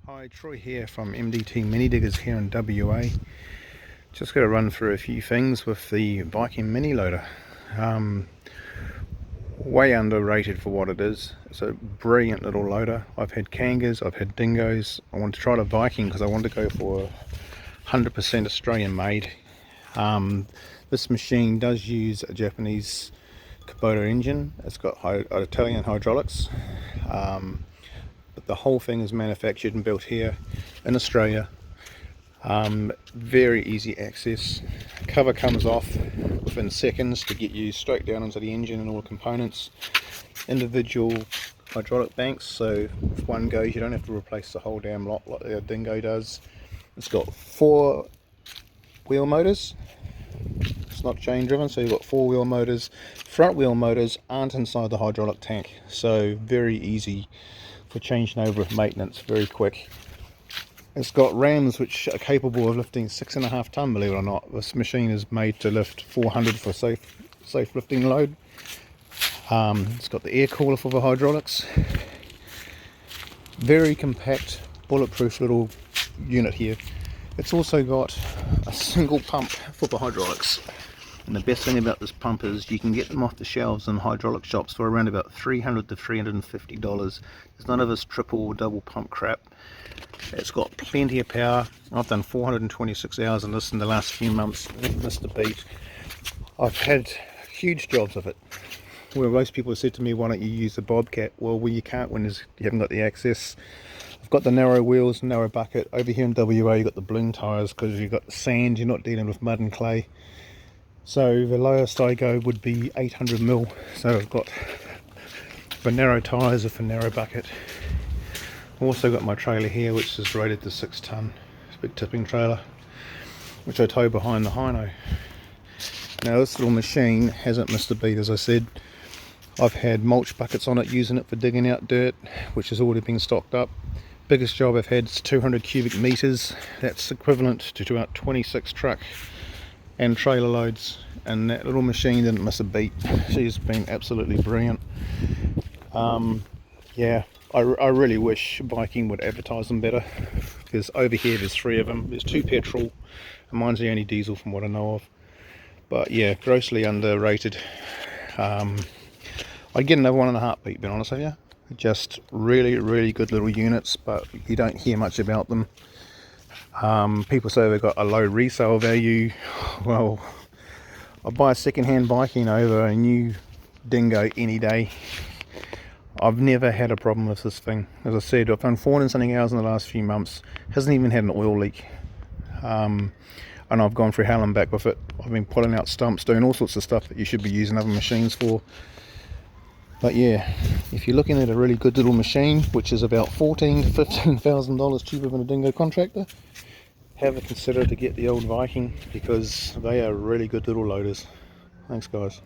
Hi, Troy here from MDT Mini Diggers here in WA. Just got to run through a few things with the Viking Mini Loader. Way underrated for what it is. It's a brilliant little loader. I've had Kangas, I've had Dingoes. I want to try the Viking because I want to go for 100% Australian made. This machine does use a Japanese Kubota engine. It's got Italian hydraulics. But the whole thing is manufactured and built here in Australia. Very easy access. Cover comes off within seconds to get you straight down into the engine and all the components. Individual hydraulic banks, so if one goes you don't have to replace the whole damn lot like the Dingo does. It's got 4 wheel motors. It's not chain driven, so you've got 4 wheel motors. Front wheel motors aren't inside the hydraulic tank, so very easy for changing over with maintenance, very quick. It's got rams which are capable of lifting 6.5 ton, believe it or not. This machine is made to lift 400 for safe lifting load. It's got the air cooler for the hydraulics. Very compact, bulletproof little unit here. It's also got a single pump for the hydraulics. And the best thing about this pump is you can get them off the shelves in hydraulic shops for around about $300 to $350. There's none of this triple or double pump crap. It's got plenty of power. I've done 426 hours on this in the last few months. Never missed a beat. I've had huge jobs of it. Where most people have said to me, why don't you use the Bobcat? Well, you can't when you haven't got the access. I've got the narrow wheels, narrow bucket. Over here in WA you've got the balloon tyres because you've got the sand, you're not dealing with mud and clay. So the lowest I go would be 800mm. So I've got the narrow tyres with a narrow bucket. I've also got my trailer here which is rated to 6 ton. It's a big tipping trailer which I tow behind the Hino. Now this little machine hasn't missed a beat, as I said. I've had mulch buckets on it, using it for digging out dirt which has already been stocked up. Biggest job I've had is 200 cubic meters. That's equivalent to about 26 truck and trailer loads, and that little machine didn't miss a beat. She's been absolutely brilliant. Yeah, I really wish Viking would advertise them better, because over here there's 3 of them. There's 2 petrol and mine's the only diesel from what I know of. But yeah, grossly underrated. I'd get another one in a heartbeat, to be honest with you. Just really good little units, but you don't hear much about them. People say they've got a low resale value. Well, I'll buy a second-hand Viking over a new Dingo any day. I've never had a problem with this thing. As I said, I've done 400 and something hours in the last few months. Hasn't even had an oil leak. And I've gone through hell and back with it. I've been pulling out stumps, doing all sorts of stuff that you should be using other machines for. But yeah, if you're looking at a really good little machine, which is about $14,000 to $15,000 cheaper than a Dingo contractor, have a consider to get the old Viking, because they are really good little loaders. Thanks guys.